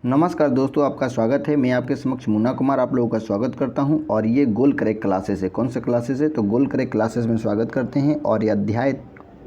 नमस्कार दोस्तों, आपका स्वागत है। मैं आपके समक्ष मुन्ना कुमार आप लोगों का स्वागत करता हूं और ये गोल करेक्ट क्लासेस है। कौन से क्लासेस है? तो गोल करेक्ट क्लासेस में स्वागत करते हैं और ये अध्याय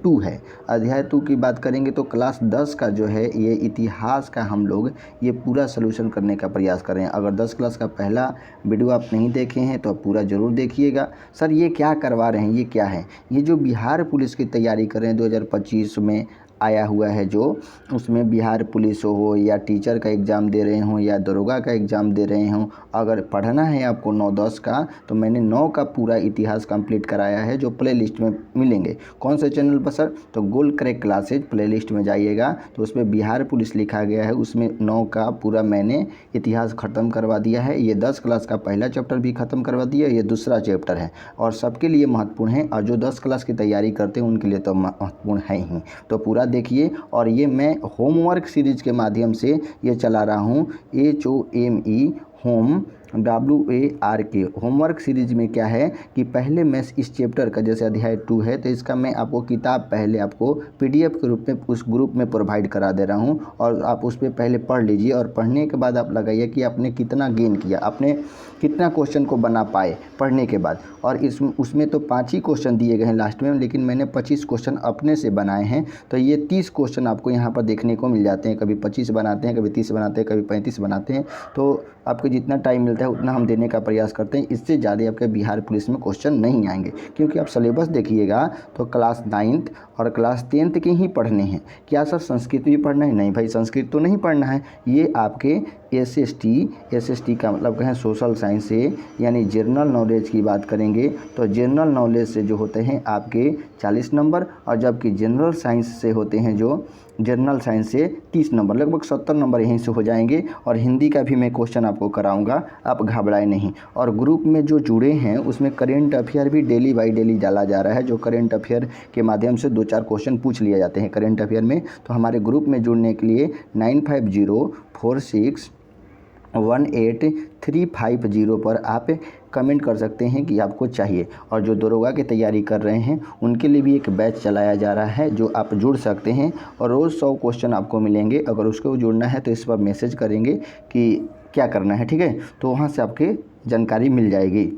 2 है। अध्याय 2 की बात करेंगे तो क्लास 10 का जो है ये इतिहास का हम लोग ये पूरा सलूशन करने का प्रयास कर रहे हैं। अगर 10 क्लास का पहला वीडियो आप नहीं देखे हैं तो आप पूरा ज़रूर देखिएगा। सर ये क्या करवा रहे हैं, ये क्या है? ये जो बिहार पुलिस की तैयारी कर रहे हैं 2025 में आया हुआ है, जो उसमें बिहार पुलिस हो या टीचर का एग्ज़ाम दे रहे हों या दरोगा का एग्ज़ाम दे रहे हों, अगर पढ़ना है आपको 9-10 का तो मैंने 9 का पूरा इतिहास कंप्लीट कराया है, जो प्ले लिस्ट में मिलेंगे। कौन से चैनल पर सर? तो गोल करेक्ट क्लासेज प्ले लिस्ट में जाइएगा तो उसमें बिहार पुलिस लिखा गया है, उसमें 9 का पूरा मैंने इतिहास ख़त्म करवा दिया है। ये 10 क्लास का पहला चैप्टर भी ख़त्म करवा दिया, ये दूसरा चैप्टर है और सबके लिए महत्वपूर्ण है और जो 10 क्लास की तैयारी करते हैं उनके लिए तो महत्वपूर्ण है ही। तो पूरा देखिए। और ये मैं होमवर्क सीरीज के माध्यम से ये चला रहा हूँ, HOME home WARK homework series में क्या है कि पहले मैं इस चैप्टर का, जैसे अध्याय 2 है तो इसका मैं आपको किताब पहले आपको PDF के रूप में उस ग्रुप में प्रोवाइड करा दे रहा हूं और आप उस पर पहले पढ़ लीजिए और पढ़ने के बाद आप लगाइए कि आपने कितना गेन किया, आपने कितना क्वेश्चन को बना पाए पढ़ने के बाद। और उसमें तो 5 ही क्वेश्चन दिए गए हैं लास्ट में, लेकिन मैंने 25 क्वेश्चन अपने से बनाए हैं। तो ये 30 क्वेश्चन आपको यहाँ पर देखने को मिल जाते हैं। कभी 25 बनाते हैं, कभी 30 बनाते हैं, कभी 35 बनाते हैं। तो आपको जितना टाइम मिलता है उतना हम देने का प्रयास करते हैं। इससे ज़्यादा आपके बिहार पुलिस में क्वेश्चन नहीं आएंगे, क्योंकि आप सिलेबस देखिएगा तो क्लास 9th और क्लास 10th के ही पढ़ने हैं। क्या सर संस्कृत भी पढ़ना है? नहीं भाई, संस्कृत तो नहीं पढ़ना है। ये आपके SST का मतलब कहें सोशल साइंस से, यानी जनरल नॉलेज की बात करेंगे तो जनरल नॉलेज से जो होते हैं आपके 40 नंबर, और जबकि जनरल साइंस से होते हैं जो जनरल साइंस से 30 नंबर, लगभग 70 नंबर यहीं से हो जाएंगे। और हिंदी का भी मैं क्वेश्चन आपको कराऊंगा, आप घबराए नहीं। और ग्रुप में जो जुड़े हैं उसमें करेंट अफेयर भी डेली बाई डेली डाला जा रहा है, जो करेंट अफेयर के माध्यम से 2-4 क्वेश्चन पूछ लिए जाते हैं करेंट अफेयर में। तो हमारे ग्रुप में जुड़ने के लिए 9504618350 पर आप कमेंट कर सकते हैं कि आपको चाहिए। और जो दरोगा की तैयारी कर रहे हैं उनके लिए भी एक बैच चलाया जा रहा है, जो आप जुड़ सकते हैं और रोज़ 100 क्वेश्चन आपको मिलेंगे। अगर उसको जुड़ना है तो इस पर मैसेज करेंगे कि क्या करना है, ठीक है? तो वहाँ से आपके जानकारी मिल जाएगी,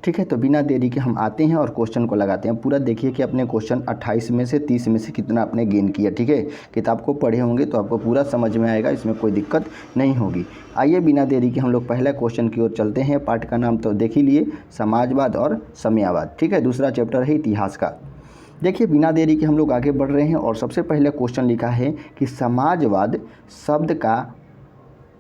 ठीक है? तो बिना देरी के हम आते हैं और क्वेश्चन को लगाते हैं। पूरा देखिए कि अपने क्वेश्चन 28 में से 30 में से कितना आपने गेन किया, ठीक है? किताब को पढ़े होंगे तो आपको पूरा समझ में आएगा, इसमें कोई दिक्कत नहीं होगी। आइए बिना देरी के हम लोग पहला क्वेश्चन की ओर चलते हैं। पाठ का नाम तो देख ही लिए, समाजवाद और साम्यवाद, ठीक है? दूसरा चैप्टर है इतिहास का। देखिए बिना देरी के हम लोग आगे बढ़ रहे हैं और सबसे पहले क्वेश्चन लिखा है कि समाजवाद शब्द का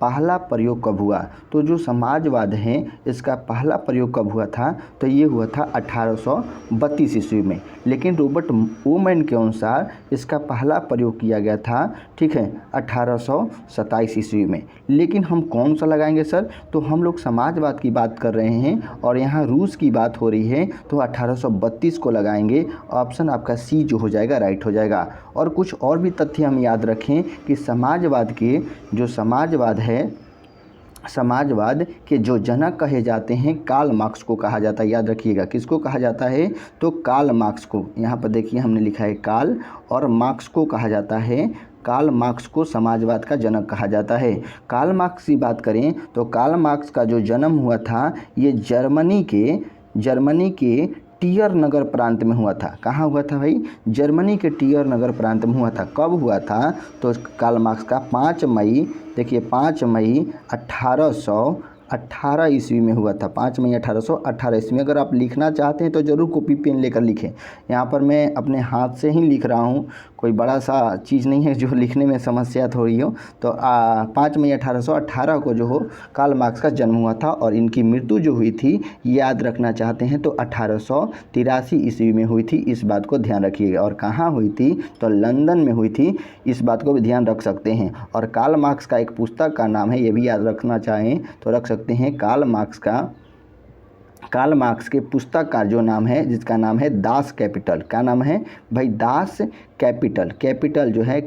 पहला प्रयोग कब हुआ? तो जो समाजवाद है इसका पहला प्रयोग कब हुआ था? तो ये हुआ था 1832 ईस्वी में। लेकिन रॉबर्ट ओमैन के अनुसार इसका पहला प्रयोग किया गया था, ठीक है, 1827 ईस्वी में। लेकिन हम कौन सा लगाएंगे सर? तो हम लोग समाजवाद की बात कर रहे हैं और यहाँ रूस की बात हो रही है, तो 1832 को लगाएंगे। ऑप्शन आपका C जो हो जाएगा राइट हो जाएगा। और कुछ और भी तथ्य हम याद रखें कि समाजवाद के जो जनक कहे जाते हैं कार्ल मार्क्स को कहा जाता है। याद रखिएगा किसको कहा जाता है? तो कार्ल मार्क्स को। यहाँ पर देखिए हमने लिखा है कार्ल, और मार्क्स को कहा जाता है, कार्ल मार्क्स को समाजवाद का जनक कहा जाता है। कार्ल मार्क्स की बात करें तो कार्ल मार्क्स का जो जन्म हुआ था ये जर्मनी के टियर नगर प्रांत में हुआ था। कहाँ हुआ था भाई? जर्मनी के टियर नगर प्रांत में हुआ था। कब हुआ था? तो कार्ल मार्क्स का 5 मई 1818 ईस्वी में हुआ था। 5 मई 1818 ईस्वी में। अगर आप लिखना चाहते हैं तो ज़रूर कॉपी पेन लेकर लिखें। यहाँ पर मैं अपने हाथ से ही लिख रहा हूँ, कोई बड़ा सा चीज़ नहीं है जो लिखने में समस्या थोड़ी हो। तो 5 मई 1818 को जो हो कार्ल मार्क्स का जन्म हुआ था और इनकी मृत्यु जो हुई थी याद रखना चाहते हैं तो 1883 ईस्वी में हुई थी। इस बात को ध्यान रखिएगा। और कहाँ हुई थी? तो लंदन में हुई थी। इस बात को भी ध्यान रख सकते हैं। और कार्ल मार्क्स का एक पुस्तक का नाम है, ये भी याद रखना चाहें तो रख सकते हैं। कार्ल मार्क्स के पुस्तक का जो नाम है, जिसका नाम है दास कैपिटल। क्या नाम है भाई? Das Kapital. कैपिटल जो है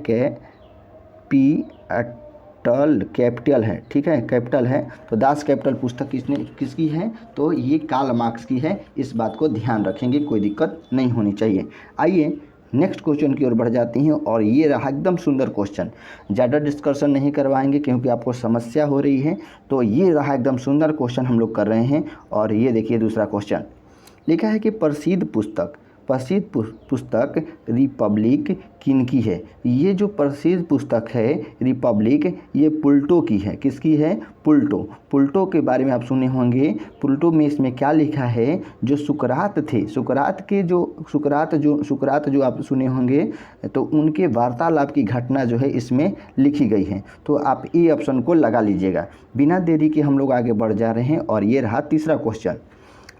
कैपिटल है, ठीक है, कैपिटल है। तो दास कैपिटल पुस्तक किसकी है? तो ये कार्ल मार्क्स की है। इस बात को ध्यान रखेंगे, कोई दिक्कत नहीं होनी चाहिए। आइए नेक्स्ट क्वेश्चन की ओर बढ़ जाती हैं और ये रहा एकदम सुंदर क्वेश्चन। ज़्यादा डिस्कशन नहीं करवाएंगे क्योंकि आपको समस्या हो रही है। तो ये रहा एकदम सुंदर क्वेश्चन हम लोग कर रहे हैं। और ये देखिए दूसरा क्वेश्चन लिखा है कि प्रसिद्ध पुस्तक रिपब्लिक किनकी है। ये जो प्रसिद्ध पुस्तक है रिपब्लिक, ये प्लेटो की है। किसकी है? प्लेटो के बारे में आप सुने होंगे। प्लेटो में इसमें क्या लिखा है, जो सुकरात थे, सुकरात जो आप सुने होंगे, तो उनके वार्तालाप की घटना जो है इसमें लिखी गई है। तो आप ए ऑप्शन को लगा लीजिएगा। बिना देरी के हम लोग आगे बढ़ जा रहे हैं और ये रहा तीसरा क्वेश्चन।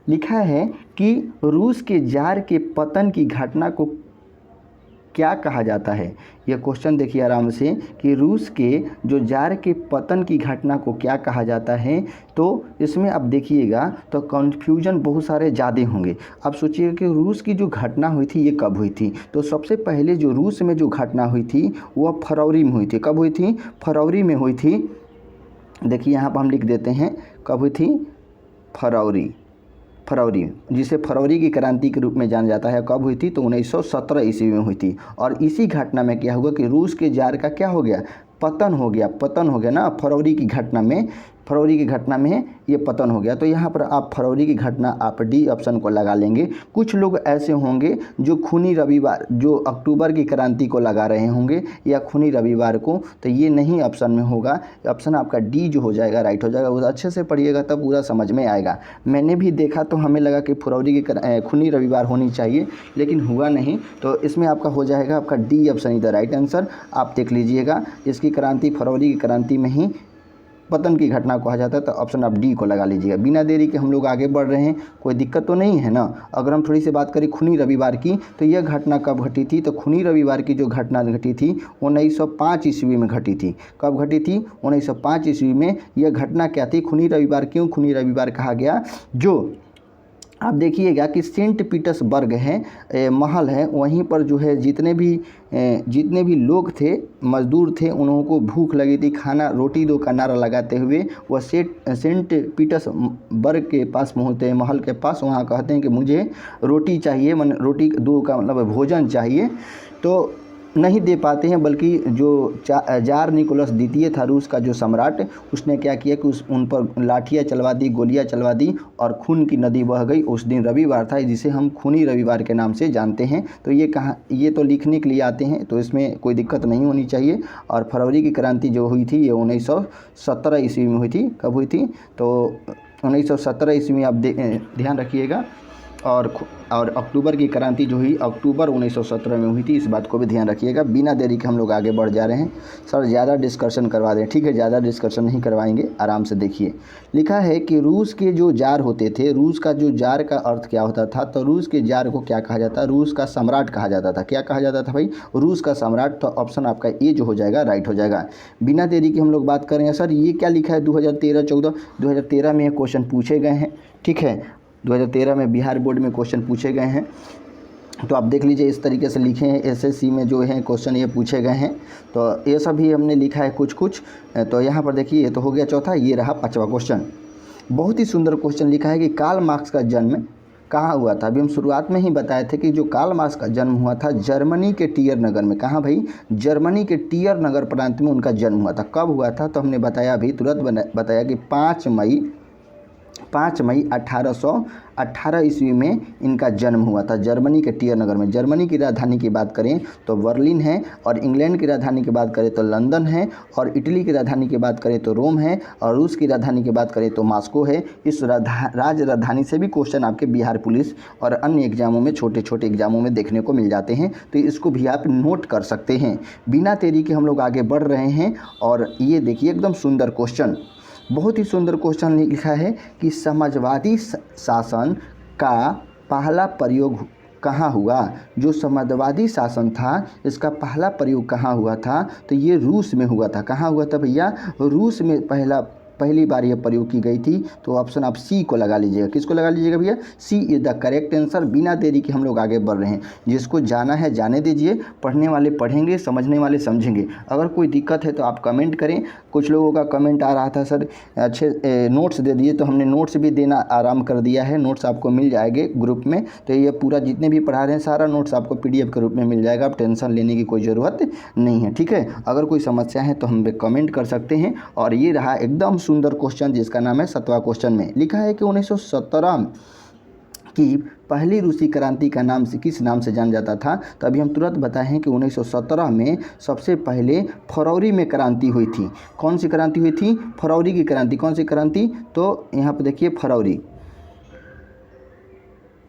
लिखा है कि रूस के जार के पतन की घटना को क्या कहा जाता है। यह क्वेश्चन देखिए आराम से कि रूस के जो जार के पतन की घटना को क्या कहा जाता है। तो इसमें आप देखिएगा तो कन्फ्यूजन बहुत सारे ज़्यादा होंगे। आप सोचिएगा कि रूस की जो घटना हुई थी ये कब हुई थी। तो सबसे पहले जो रूस में जो घटना हुई थी वह फरवरी में हुई थी। कब हुई थी? फरवरी में हुई थी। देखिए यहाँ पर हम लिख देते हैं कब हुई थी। फरवरी, जिसे फरवरी की क्रांति के रूप में जाना जाता है। कब हुई थी? तो 1917 ईस्वी में हुई थी। और इसी घटना में क्या हुआ कि रूस के जार का क्या हो गया? पतन हो गया ना। फरवरी की घटना में ये पतन हो गया। तो यहाँ पर आप फरवरी की घटना आप डी ऑप्शन को लगा लेंगे। कुछ लोग ऐसे होंगे जो खूनी रविवार, जो अक्टूबर की क्रांति को लगा रहे होंगे या खूनी रविवार को, तो ये नहीं ऑप्शन में होगा। ऑप्शन आपका डी जो हो जाएगा राइट हो जाएगा। वो अच्छे से पढ़िएगा तब पूरा समझ में आएगा। मैंने भी देखा तो हमें लगा कि फरवरी की खूनी रविवार होनी चाहिए, लेकिन हुआ नहीं। तो इसमें आपका हो जाएगा आपका डी ऑप्शन इधर राइट आंसर। आप देख लीजिएगा इसकी क्रांति फरवरी की क्रांति में ही पतन की घटना कहा जाता है। तो ऑप्शन आप डी को लगा लीजिएगा। बिना देरी के हम लोग आगे बढ़ रहे हैं, कोई दिक्कत तो नहीं है ना। अगर हम थोड़ी सी बात करें खूनी रविवार की, तो यह घटना कब घटी थी? तो खूनी रविवार की जो घटना घटी थी 1905 ईस्वी में घटी थी। कब घटी थी? 1905 ईस्वी में। यह घटना क्या थी? खूनी रविवार क्यों खूनी रविवार कहा गया? जो आप देखिएगा कि सेंट पीटर्सबर्ग है महल है, वहीं पर जो है जितने भी लोग थे, मज़दूर थे, उन्हों को भूख लगी थी, खाना रोटी दो का नारा लगाते हुए वह सेंट पीटर्सबर्ग के पास पहुँचते हैं, महल के पास। वहाँ कहते हैं कि मुझे रोटी चाहिए, रोटी दो का मतलब भोजन चाहिए। तो नहीं दे पाते हैं, बल्कि जो जार निकोलस द्वितीय था रूस का जो सम्राट, उसने क्या किया कि उन पर लाठियाँ चलवा दी, गोलियाँ चलवा दी और खून की नदी बह गई। उस दिन रविवार था, जिसे हम खूनी रविवार के नाम से जानते हैं। तो ये तो लिखने के लिए आते हैं, तो इसमें कोई दिक्कत नहीं होनी चाहिए। और फरवरी की क्रांति जो हुई थी ये 1917 ईस्वी में हुई थी। कब हुई थी? तो 1917 ईस्वी में आप ध्यान रखिएगा। और अक्टूबर की क्रांति जो हुई अक्टूबर 1917 में हुई थी, इस बात को भी ध्यान रखिएगा। बिना देरी के हम लोग आगे बढ़ जा रहे हैं। सर ज़्यादा डिस्कशन करवा दें, ठीक है, ज़्यादा डिस्कशन नहीं करवाएंगे, आराम से देखिए। लिखा है कि रूस के जो जार होते थे, रूस का जो जार का अर्थ क्या होता था? तो रूस के जार को क्या कहा जाता? रूस का सम्राट कहा जाता था। क्या कहा जाता था भाई? रूस का सम्राट। तो ऑप्शन आपका ए जो हो जाएगा राइट हो जाएगा। बिना देरी के हम लोग बात करेंगे। सर ये क्या लिखा है 2013 में ये क्वेश्चन पूछे गए हैं, ठीक है। 2013 में बिहार बोर्ड में क्वेश्चन पूछे गए हैं। तो आप देख लीजिए इस तरीके से लिखे हैं। एसएससी में जो है क्वेश्चन ये पूछे गए हैं। तो ये सब भी हमने लिखा है कुछ। तो यहाँ पर देखिए, ये तो हो गया चौथा। ये रहा पांचवा क्वेश्चन। बहुत ही सुंदर क्वेश्चन लिखा है कि कार्ल मार्क्स का जन्म कहाँ हुआ था। अभी हम शुरुआत में ही बताए थे कि जो कार्ल मार्क्स का जन्म हुआ था जर्मनी के टियर नगर में। कहाँ भाई? जर्मनी के टियर नगर प्रांत में उनका जन्म हुआ था। कब हुआ था? तो हमने बताया अभी तुरंत बताया कि 5 मई 1818 ईस्वी में इनका जन्म हुआ था जर्मनी के टियर नगर में। जर्मनी की राजधानी की बात करें तो बर्लिन है, और इंग्लैंड की राजधानी की बात करें तो लंदन है, और इटली की राजधानी की बात करें तो रोम है, और रूस की राजधानी की बात करें तो मॉस्को है। इस राजधानी से भी क्वेश्चन आपके बिहार पुलिस और अन्य एग्जामों में, छोटे छोटे एग्जामों में देखने को मिल जाते हैं। तो इसको भी आप नोट कर सकते हैं। बिना देरी के हम लोग आगे बढ़ रहे हैं। और ये देखिए एकदम सुंदर क्वेश्चन, बहुत ही सुंदर क्वेश्चन लिखा है कि समाजवादी शासन का पहला प्रयोग कहाँ हुआ। जो समाजवादी शासन था इसका पहला प्रयोग कहाँ हुआ था? तो ये रूस में हुआ था। कहाँ हुआ था भैया? रूस में पहली बार यह प्रयोग की गई थी। तो ऑप्शन आप सी को लगा लीजिएगा। किसको लगा लीजिएगा भैया? सी इज़ द करेक्ट आंसर। बिना देरी के हम लोग आगे बढ़ रहे हैं। जिसको जाना है जाने दीजिए, पढ़ने वाले पढ़ेंगे, समझने वाले समझेंगे। अगर कोई दिक्कत है तो आप कमेंट करें, कुछ लोगों का कमेंट आ रहा था सर अच्छे नोट्स दे दिए, तो हमने नोट्स भी देना आराम कर दिया है। नोट्स आपको मिल जाएंगे ग्रुप में। तो ये पूरा जितने भी पढ़ा रहे हैं सारा नोट्स आपको PDF के रूप में मिल जाएगा। आप टेंशन लेने की कोई ज़रूरत नहीं है, ठीक है। अगर कोई समस्या है तो हम पे कमेंट कर सकते हैं। और ये रहा एकदम सुंदर क्वेश्चन जिसका नाम है 7वां क्वेश्चन में लिखा है कि 1917 की पहली रूसी क्रांति का नाम से किस नाम से जाना जाता था। तो अभी हम तुरंत बताएं हैं कि 1917 में सबसे पहले फरवरी में क्रांति हुई थी। कौन सी क्रांति हुई थी? फरवरी की क्रांति। कौन सी क्रांति? तो यहाँ पर देखिए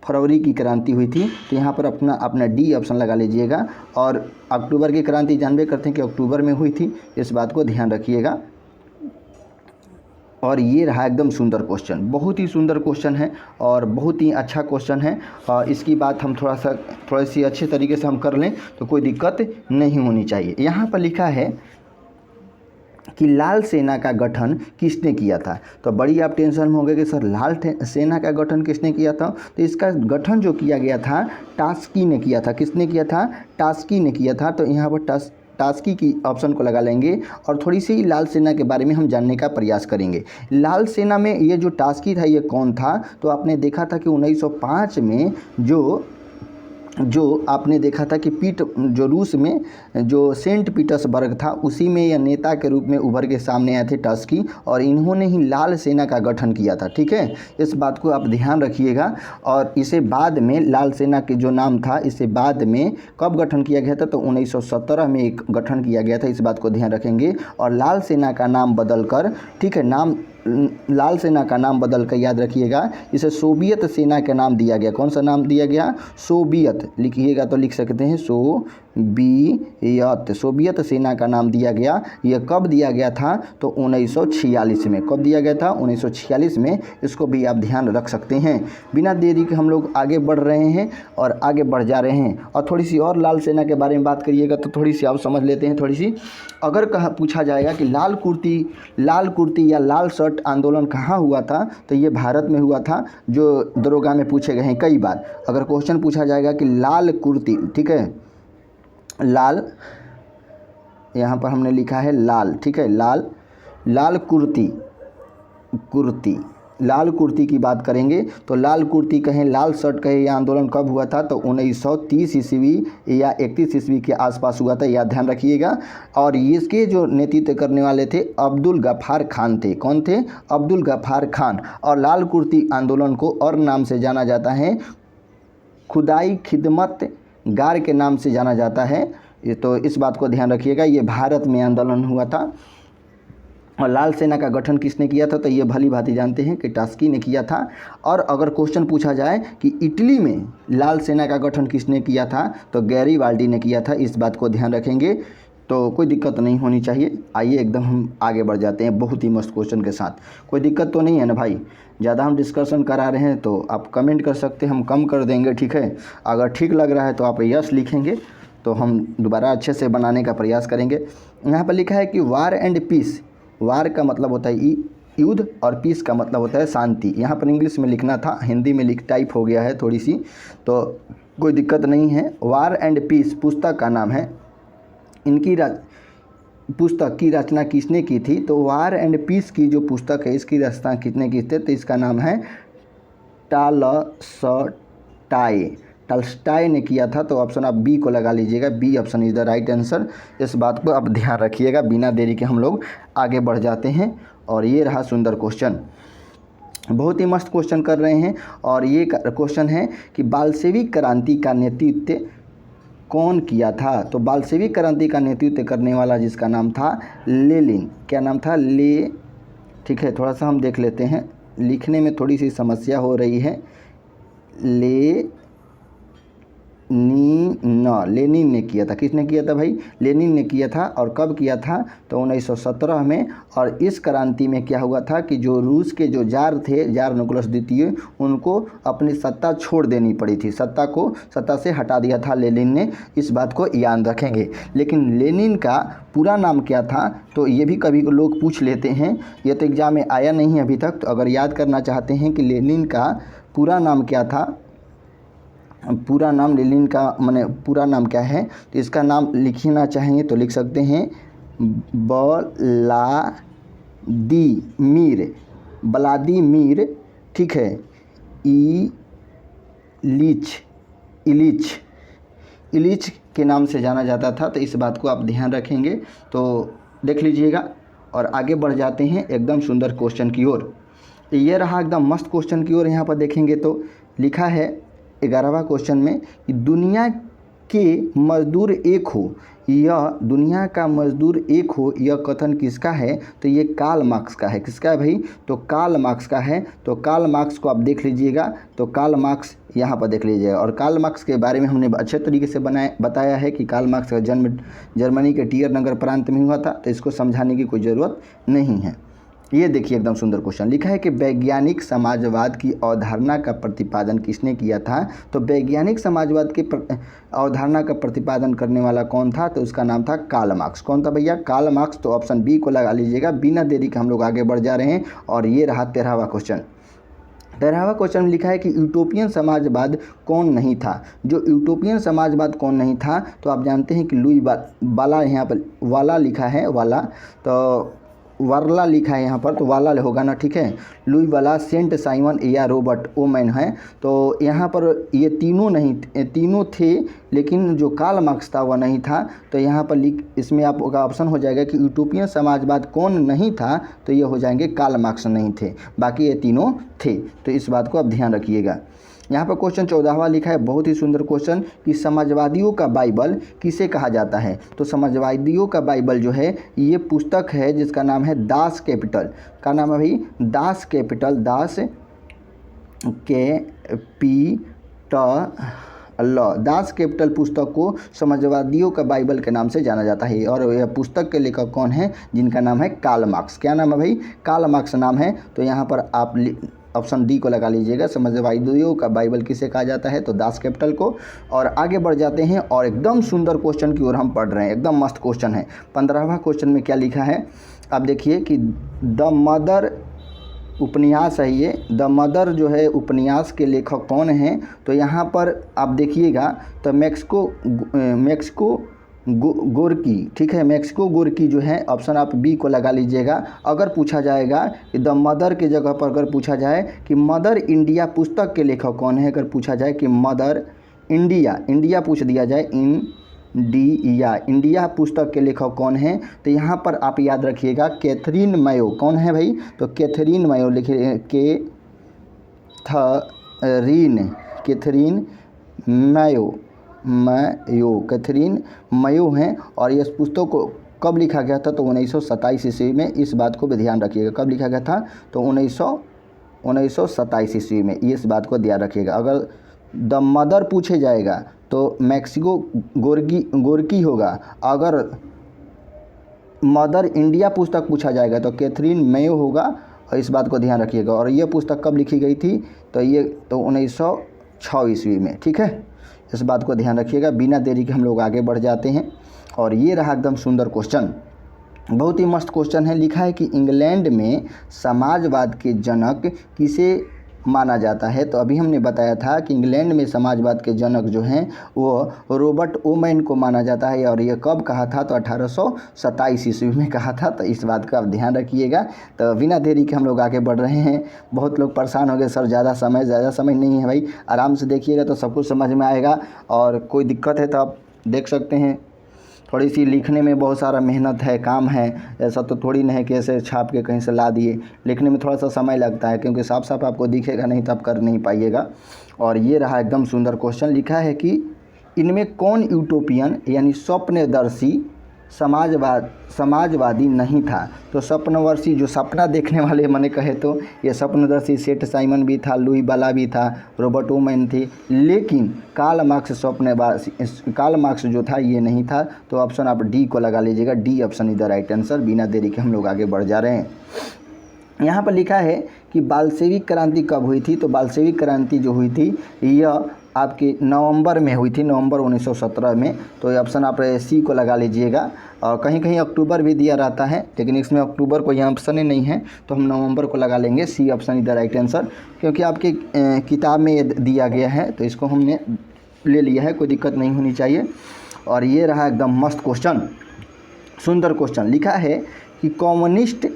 फरवरी की क्रांति हुई थी। तो यहाँ पर अपना डी ऑप्शन लगा लीजिएगा। और अक्टूबर की क्रांति जानबे करते हैं कि अक्टूबर में हुई थी, इस बात को ध्यान रखिएगा। और ये रहा एकदम सुंदर क्वेश्चन, बहुत ही सुंदर क्वेश्चन है और बहुत ही अच्छा क्वेश्चन है। और इसकी बात हम थोड़ी सी अच्छे तरीके से हम कर लें तो कोई दिक्कत नहीं होनी चाहिए। यहाँ पर लिखा है कि लाल सेना का गठन किसने किया था। तो बड़ी आप टेंशन में होंगे कि सर लाल सेना का गठन किसने किया था। तो इसका गठन जो किया गया था टास्की ने किया था। किसने किया था? टास्की ने किया था। तो यहाँ पर टास्की की ऑप्शन को लगा लेंगे और थोड़ी सी लाल सेना के बारे में हम जानने का प्रयास करेंगे। लाल सेना में ये जो टास्की था ये कौन था? तो आपने देखा था कि 1905 में जो आपने देखा था कि जो रूस में जो सेंट पीटर्सबर्ग था उसी में यह नेता के रूप में उभर के सामने आए थे टास्की, और इन्होंने ही लाल सेना का गठन किया था, ठीक है। इस बात को आप ध्यान रखिएगा। और इसे बाद में लाल सेना के जो नाम था इसे बाद में कब गठन किया गया था? तो 1917 में एक गठन किया गया था, इस बात को ध्यान रखेंगे। और लाल सेना का नाम बदल कर, ठीक है, लाल सेना का नाम बदल कर याद रखिएगा इसे सोवियत सेना का नाम दिया गया। कौन सा नाम दिया गया? सोवियत। लिखिएगा तो लिख सकते हैं सोवियत सेना का नाम दिया गया। यह कब दिया गया था? तो 1946 में। कब दिया गया था? 1946 में। इसको भी आप ध्यान रख सकते हैं। बिना देरी के हम लोग आगे बढ़ रहे हैं और आगे बढ़ जा रहे हैं। और थोड़ी सी और लाल सेना के बारे में बात करिएगा तो थोड़ी सी आप समझ लेते हैं। थोड़ी सी अगर पूछा जाएगा कि लाल कुर्ती या लाल शर्ट आंदोलन कहाँ हुआ था, तो ये भारत में हुआ था, जो दरोगा में पूछे गए हैं कई बार। अगर क्वेश्चन पूछा जाएगा कि लाल कुर्ती, ठीक है, लाल, यहाँ पर हमने लिखा है लाल, ठीक है, लाल कुर्ती की बात करेंगे तो लाल कुर्ती कहें, लाल शर्ट कहें, यह आंदोलन कब हुआ था? तो 1930 ईस्वी या 31 ईस्वी के आसपास हुआ था, यह ध्यान रखिएगा। और इसके जो नेतृत्व करने वाले थे अब्दुल गफ्फार खान थे। कौन थे? अब्दुल गफ्फार खान। और लाल कुर्ती आंदोलन को और नाम से जाना जाता है खुदाई खिदमत गार के नाम से जाना जाता है। तो इस बात को ध्यान रखिएगा। ये भारत में आंदोलन हुआ था। और लाल सेना का गठन किसने किया था? तो ये भली भांति जानते हैं कि टास्की ने किया था। और अगर क्वेश्चन पूछा जाए कि इटली में लाल सेना का गठन किसने किया था, तो गैरीबाल्डी ने किया था। इस बात को ध्यान रखेंगे तो कोई दिक्कत नहीं होनी चाहिए। आइए एकदम हम आगे बढ़ जाते हैं बहुत ही मस्त क्वेश्चन के साथ। कोई दिक्कत तो नहीं है ना भाई? ज़्यादा हम डिस्कशन करा रहे हैं तो आप कमेंट कर सकते हैं, हम कम कर देंगे, ठीक है। अगर ठीक लग रहा है तो आप यस लिखेंगे तो हम दोबारा अच्छे से बनाने का प्रयास करेंगे। यहाँ पर लिखा है कि वार एंड पीस। वार का मतलब होता है युद्ध और पीस का मतलब होता है शांति। यहाँ पर इंग्लिश में लिखना था, हिंदी में टाइप हो गया है थोड़ी सी, तो कोई दिक्कत नहीं है। वार एंड पीस पुस्तक का नाम है। इनकी पुस्तक की रचना किसने की थी? तो वार एंड पीस की जो पुस्तक है इसकी रचना किसने की थी? तो इसका नाम है टॉल्स्टॉय ने किया था। तो ऑप्शन आप बी को लगा लीजिएगा। B option is the right answer. इस बात को आप ध्यान रखिएगा। बिना देरी के हम लोग आगे बढ़ जाते हैं। और ये रहा सुंदर क्वेश्चन, बहुत ही मस्त क्वेश्चन कर रहे हैं। और ये क्वेश्चन है कि बाल्शेविक क्रांति का नेतृत्व कौन किया था? तो बाल्शेविक क्रांति का नेतृत्व करने वाला जिसका नाम था लेनिन। क्या नाम था? ठीक है, थोड़ा सा हम देख लेते हैं, लिखने में थोड़ी सी समस्या हो रही है। लेनिन ने किया था। किसने किया था भाई? लेनिन ने किया था। और कब किया था? तो 1917 में। और इस क्रांति में क्या हुआ था कि जो रूस के जो जार थे, जार निकोलस द्वितीय, उनको अपनी सत्ता छोड़ देनी पड़ी थी। सत्ता से हटा दिया था लेनिन ने। इस बात को याद रखेंगे। लेकिन लेनिन का पूरा नाम क्या था? तो ये भी कभी लोग पूछ लेते हैं, ये तो एग्जाम में आया नहीं अभी तक। तो अगर याद करना चाहते हैं कि लेनिन का पूरा नाम क्या था, पूरा नाम लेनिन का माने पूरा नाम क्या है, तो इसका नाम लिखना चाहेंगे तो लिख सकते हैं व्लादिमीर, ठीक है, इलिच के नाम से जाना जाता था। तो इस बात को आप ध्यान रखेंगे, तो देख लीजिएगा। और आगे बढ़ जाते हैं एकदम सुंदर क्वेश्चन की ओर। ये रहा एकदम मस्त क्वेश्चन की ओर। यहाँ पर देखेंगे तो लिखा है 11वां क्वेश्चन में कि दुनिया के मजदूर एक हो, यह दुनिया का मजदूर एक हो, यह कथन किसका है? तो ये कार्ल मार्क्स का है। किसका है भाई? तो कार्ल मार्क्स का है। तो कार्ल मार्क्स को आप देख लीजिएगा। तो कार्ल मार्क्स यहाँ पर देख लीजिएगा। और कार्ल मार्क्स के बारे में हमने अच्छे तरीके से बताया है कि कार्ल मार्क्स का जन्म जर्मनी के टियर नगर प्रांत में हुआ था। तो इसको समझाने की कोई ज़रूरत नहीं है। ये देखिए एकदम सुंदर क्वेश्चन लिखा है कि वैज्ञानिक समाजवाद की अवधारणा का प्रतिपादन किसने किया था? तो वैज्ञानिक समाजवाद की अवधारणा का प्रतिपादन करने वाला कौन था? तो उसका नाम था कार्ल मार्क्स। कौन था भैया? Karl Marx. तो ऑप्शन बी को लगा लीजिएगा। बिना देरी के हम लोग आगे बढ़ जा रहे हैं। और ये रहा 13वां क्वेश्चन। 13वां क्वेश्चन में लिखा है कि यूटोपियन समाजवाद कौन नहीं था? जो यूटोपियन समाजवाद कौन नहीं था? तो आप जानते हैं कि लुई वाला, यहाँ पर वाला लिखा है, वाला, तो वार्ला लिखा है यहाँ पर, तो वाला होगा ना, ठीक है। लुई वाला, सेंट साइमन या रॉबर्ट ओमैन है। तो यहाँ पर ये तीनों थे, लेकिन जो कार्ल मार्क्स था वह नहीं था। तो यहाँ पर इसमें आपका ऑप्शन हो जाएगा कि यूटोपियन समाजवाद कौन नहीं था? तो ये हो जाएंगे कार्ल मार्क्स नहीं थे, बाकी ये तीनों थे। तो इस बात को आप ध्यान रखिएगा। यहाँ पर क्वेश्चन 14वां लिखा है, बहुत ही सुंदर क्वेश्चन, कि समाजवादियों का बाइबल किसे कहा जाता है? तो समाजवादियों का बाइबल जो है ये पुस्तक है जिसका नाम है दास कैपिटल। का नाम है भाई दास कैपिटल, दास कैपिटल पुस्तक को समाजवादियों का बाइबल के नाम से जाना जाता है। और यह पुस्तक के लेखक कौन है? जिनका नाम है कार्ल मार्क्स। क्या नाम है भाई? कार्ल मार्क्स नाम है। तो यहाँ पर आप ऑप्शन डी को लगा लीजिएगा। समाजवादियों का बाइबल किसे कहा जाता है? तो दास कैपिटल को। और आगे बढ़ जाते हैं और एकदम सुंदर क्वेश्चन की ओर हम पढ़ रहे हैं। एकदम मस्त क्वेश्चन है। 15वां क्वेश्चन में क्या लिखा है आप देखिए कि द मदर उपन्यास है ये। द मदर जो है उपन्यास के लेखक कौन हैं? तो यहाँ पर आप देखिएगा तो मैक्सिको गोर्की, ठीक है, मैक्सिको गोर्की जो है। ऑप्शन आप बी को लगा लीजिएगा। अगर पूछा जाएगा कि द मदर के जगह पर अगर पूछा जाए कि मदर इंडिया पुस्तक के लेखक कौन है, अगर पूछा जाए कि मदर इंडिया पूछ दिया जाए, इंडिया पुस्तक के लेखक कौन है, तो यहाँ पर आप याद रखिएगा कैथरीन मैयो। कौन है भाई? तो कैथरीन मैयो लिखिए, कैथरीन मैयो हैं। और इस पुस्तक को कब लिखा गया था? तो 1927 ईस्वी में। इस बात को भी ध्यान रखिएगा, कब लिखा गया था? तो 1927 ईस्वी में। इस बात को ध्यान रखिएगा। अगर द मदर पूछे जाएगा तो मैक्सिको गोर्की होगा। अगर मदर इंडिया पुस्तक पूछा जाएगा तो कैथरीन मैयो होगा। और इस बात को ध्यान रखिएगा। और ये पुस्तक कब लिखी गई थी? तो ये 1906 ईस्वी में, ठीक है। इस बात को ध्यान रखिएगा। बिना देरी के हम लोग आगे बढ़ जाते हैं। और ये रहा एकदम सुंदर क्वेश्चन, बहुत ही मस्त क्वेश्चन है। लिखा है कि इंग्लैंड में समाजवाद के जनक किसे माना जाता है? तो अभी हमने बताया था कि इंग्लैंड में समाजवाद के जनक जो हैं वो रॉबर्ट ओमैन को माना जाता है। और ये कब कहा था? तो 1827 ईस्वी में कहा था। तो इस बात का आप ध्यान रखिएगा। तो बिना देरी के हम लोग आगे बढ़ रहे हैं। बहुत लोग परेशान हो गए, सर ज़्यादा समय नहीं है भाई, आराम से देखिएगा तो सब कुछ समझ में आएगा। और कोई दिक्कत है तो आप देख सकते हैं। थोड़ी सी लिखने में बहुत सारा मेहनत है, काम है, ऐसा तो थोड़ी नहीं है कि ऐसे छाप के कहीं से ला दिए। लिखने में थोड़ा सा समय लगता है क्योंकि साफ साफ आपको दिखेगा नहीं तो आप कर नहीं पाइएगा। और ये रहा एकदम सुंदर क्वेश्चन। लिखा है कि इनमें कौन यूटोपियन यानी स्वप्नदर्शी समाजवादी नहीं था? तो स्वप्नदर्शी जो सपना देखने वाले मैंने कहे तो ये स्वप्नदर्शी सेठ साइमन भी था, लुई वाला भी था, रॉबर्ट ओमैन थी। लेकिन कार्ल मार्क्स जो था ये नहीं था। तो ऑप्शन आप डी को लगा लीजिएगा। D option is the right answer. बिना देरी के हम लोग आगे बढ़ जा रहे हैं। यहाँ पर लिखा है कि बाल्शेविक क्रांति कब हुई थी? तो बाल्शेविक क्रांति जो हुई थी यह आपकी नवंबर में हुई थी, नवंबर 1917 में। तो ये ऑप्शन आप सी को लगा लीजिएगा। और कहीं कहीं अक्टूबर भी दिया रहता है, लेकिन इसमें अक्टूबर को यहाँ ऑप्शन ही नहीं है, तो हम नवंबर को लगा लेंगे। C option is the right answer, क्योंकि आपकी किताब में ये दिया गया है तो इसको हमने ले लिया है, कोई दिक्कत नहीं होनी चाहिए। और ये रहा एकदम मस्त क्वेश्चन। सुंदर क्वेश्चन लिखा है कि कम्युनिस्ट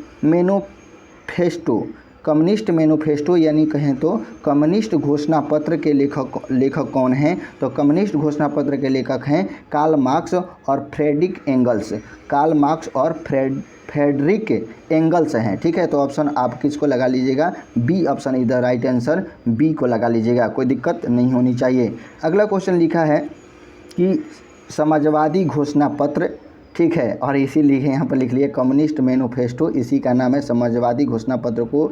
मैनिफेस्टो यानी कहें तो कम्युनिस्ट घोषणा पत्र के लेखक कौन हैं? तो कम्युनिस्ट घोषणा पत्र के लेखक हैं कार्ल मार्क्स और फ्रेडरिक एंगल्स। कार्ल मार्क्स और फ्रेडरिक एंगल्स हैं, ठीक है। तो ऑप्शन आप किसको लगा लीजिएगा? B option is the right answer, B को लगा लीजिएगा, कोई दिक्कत नहीं होनी चाहिए। अगला क्वेश्चन लिखा है कि समाजवादी घोषणा पत्र, ठीक है, और इसीलिए यहाँ पर लिख लिए कम्युनिस्ट मैनिफेस्टो, इसी का नाम है। समाजवादी घोषणा पत्र को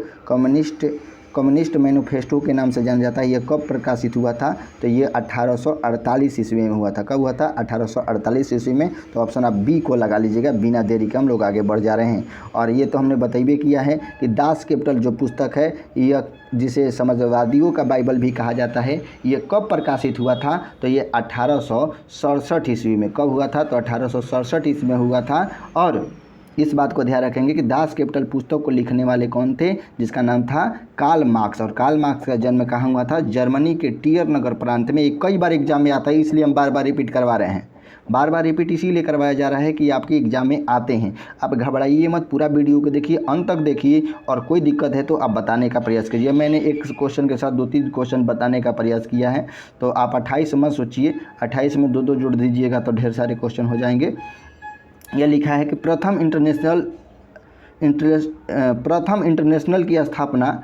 कम्युनिस्ट मैनिफेस्टो के नाम से जाना जाता है। ये कब प्रकाशित हुआ था? तो ये 1848 ईस्वी में हुआ था। कब हुआ था? 1848 ईस्वी में। तो ऑप्शन आप बी को लगा लीजिएगा। बिना देरी के हम लोग आगे बढ़ जा रहे हैं। और ये तो हमने बताइए किया है कि दास कैपिटल जो पुस्तक है, यह जिसे समाजवादियों का बाइबल भी कहा जाता है, ये कब प्रकाशित हुआ था? तो ये 1867 ईस्वी में। कब हुआ था? तो 1867 ईस्वी में हुआ था। और इस बात को ध्यान रखेंगे कि दास कैपिटल पुस्तक को लिखने वाले कौन थे? जिसका नाम था कार्ल मार्क्स। और कार्ल मार्क्स का जन्म कहाँ हुआ था? जर्मनी के टियर नगर प्रांत में। एक कई बार एग्जाम में आता है, इसलिए हम बार बार रिपीट करवा रहे हैं। बार बार रिपीट इसीलिए करवाया जा रहा है कि आपके एग्जाम में आते हैं। आप घबराइए मत, पूरा वीडियो को देखिए, अंत तक देखिए, और कोई दिक्कत है तो आप बताने का प्रयास कीजिए। मैंने एक क्वेश्चन के साथ 2-3 क्वेश्चन बताने का प्रयास किया है। तो आप 28 मत सोचिए, 28 में 2-2 जोड़ दीजिएगा तो ढेर सारे क्वेश्चन हो जाएंगे। यह लिखा है कि प्रथम इंटरनेशनल की स्थापना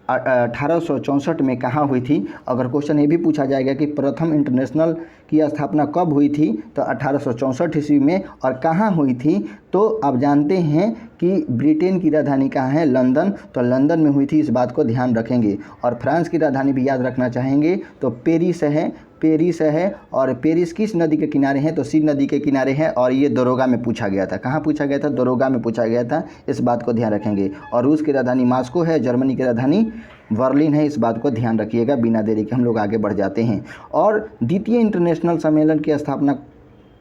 1864 में कहाँ हुई थी? अगर क्वेश्चन ये भी पूछा जाएगा कि प्रथम इंटरनेशनल की स्थापना कब हुई थी, तो 1864 ईस्वी में। और कहाँ हुई थी? तो आप जानते हैं कि ब्रिटेन की राजधानी कहाँ है? लंदन। तो लंदन में हुई थी, इस बात को ध्यान रखेंगे। और फ्रांस की राजधानी भी याद रखना चाहेंगे तो पेरिस है। और पेरिस किस नदी के किनारे हैं? तो सीन नदी के किनारे है। और ये दरोगा में पूछा गया था। कहाँ पूछा गया था? दरोगा में पूछा गया था, इस बात को ध्यान रखेंगे। और रूस की राजधानी मास्को है, जर्मनी की राजधानी बर्लिन है, इस बात को ध्यान रखिएगा। बिना देरी के हम लोग आगे बढ़ जाते हैं। और द्वितीय इंटरनेशनल सम्मेलन की स्थापना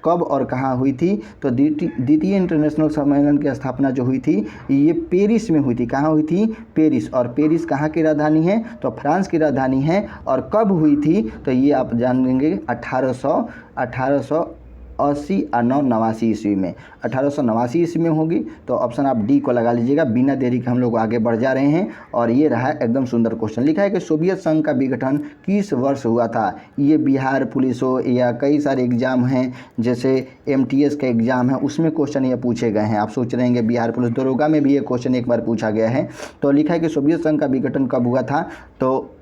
कब और कहाँ हुई थी? तो द्वितीय इंटरनेशनल सम्मेलन की स्थापना जो हुई थी, ये पेरिस में हुई थी। कहाँ हुई थी? पेरिस। और पेरिस कहाँ की राजधानी है? तो फ्रांस की राजधानी है। और कब हुई थी? तो ये आप जान लेंगे 1880 और 89 ईस्वी में। 1889 ईस्वी में होगी। तो ऑप्शन आप डी को लगा लीजिएगा। बिना देरी के हम लोग आगे बढ़ जा रहे हैं। और ये रहा एकदम सुंदर क्वेश्चन। लिखा है कि सोवियत संघ का विघटन किस वर्ष हुआ था? ये बिहार पुलिस हो या कई सारे एग्जाम हैं, जैसे MTS का एग्जाम है, उसमें क्वेश्चन ये पूछे गए हैं। आप सोच रहे हैं बिहार पुलिस दरोगा में भी ये क्वेश्चन एक बार पूछा गया है। तो लिखा है कि सोवियत संघ का विघटन कब हुआ था? तो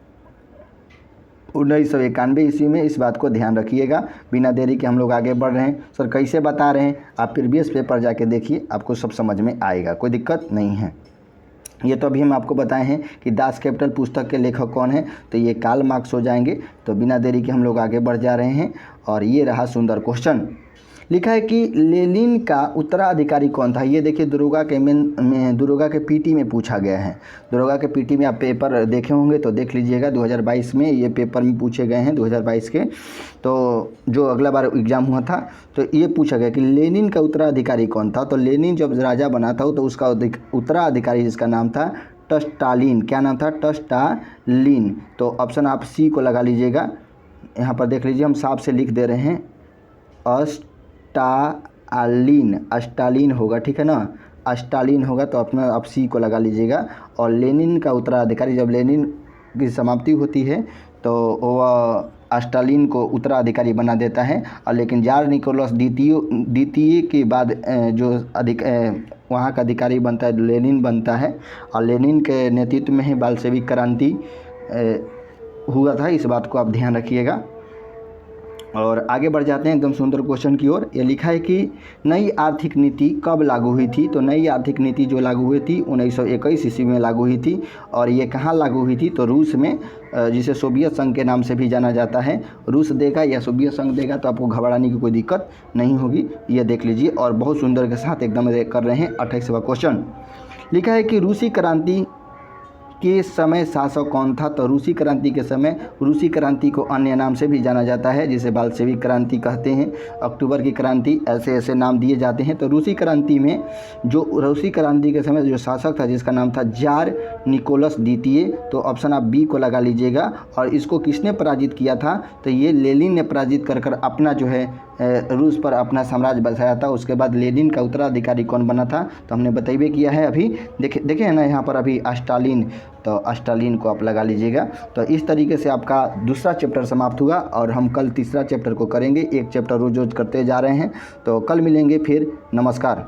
1991 ईस्वी में। इस बात को ध्यान रखिएगा। बिना देरी के हम लोग आगे बढ़ रहे हैं। सर कैसे बता रहे हैं? आप प्रीवियस पेपर जाके देखिए, आपको सब समझ में आएगा, कोई दिक्कत नहीं है। ये तो अभी हम आपको बताए हैं कि दास कैपिटल पुस्तक के लेखक कौन है, तो ये कार्ल मार्क्स हो जाएंगे। तो बिना देरी के हम लोग आगे बढ़ जा रहे हैं। और ये रहा सुंदर क्वेश्चन। लिखा है कि लेनिन का उत्तराधिकारी कौन था? ये देखिए दरोगा के पीटी में पूछा गया है। दरोगा के पीटी में आप पेपर देखे होंगे तो देख लीजिएगा। 2022 में ये पेपर में पूछे गए हैं, 2022 के। तो जो अगला बार एग्जाम हुआ था तो ये पूछा गया कि लेनिन का उत्तराधिकारी कौन था? तो लेनिन जब राजा बना था तो उसका उत्तराधिकारी जिसका नाम था स्टालिन। क्या नाम था? स्टालिन। तो ऑप्शन आप सी को लगा लीजिएगा। यहाँ पर देख लीजिए, हम साफ से लिख दे रहे हैं, स्टालिन होगा, ठीक है ना? स्टालिन होगा। तो अपना आप सी को लगा लीजिएगा। और लेनिन का उत्तराधिकारी, जब लेनिन की समाप्ति होती है तो वह स्टालिन को उत्तराधिकारी बना देता है। और लेकिन जार निकोलस द्वितीय के बाद जो वहाँ का अधिकारी बनता है लेनिन बनता है। और लेनिन के नेतृत्व में ही बाल्शेविक क्रांति हुआ था, इस बात को आप ध्यान रखिएगा। और आगे बढ़ जाते हैं एकदम सुंदर क्वेश्चन की ओर। ये लिखा है कि नई आर्थिक नीति कब लागू हुई थी? तो नई आर्थिक नीति जो लागू हुई थी 1921 ईस्वी में लागू हुई थी। और ये कहाँ लागू हुई थी? तो रूस में, जिसे सोवियत संघ के नाम से भी जाना जाता है। रूस देगा या सोवियत संघ देगा तो आपको घबराने की कोई दिक्कत नहीं होगी, ये देख लीजिए। और बहुत सुंदर के साथ एकदम कर रहे हैं। 28वां क्वेश्चन लिखा है कि रूसी क्रांति के समय शासक कौन था? तो रूसी क्रांति के समय, रूसी क्रांति को अन्य नाम से भी जाना जाता है, जिसे बाल्शेविक क्रांति कहते हैं, अक्टूबर की क्रांति, ऐसे नाम दिए जाते हैं। तो रूसी क्रांति के समय जो शासक था जिसका नाम था जार निकोलस द्वितीय। तो ऑप्शन आप बी को लगा लीजिएगा। और इसको किसने पराजित किया था? तो ये लेनिन ने पराजित कर अपना जो है रूस पर अपना साम्राज्य बसाया था। उसके बाद लेनिन का उत्तराधिकारी कौन बना था, तो हमने बतैबे किया है अभी। देखे है ना यहाँ पर अभी स्टालिन, तो स्टालिन को आप लगा लीजिएगा। तो इस तरीके से आपका दूसरा चैप्टर समाप्त हुआ और हम कल तीसरा चैप्टर को करेंगे। एक चैप्टर रोज रोज करते जा रहे हैं। तो कल मिलेंगे फिर, नमस्कार।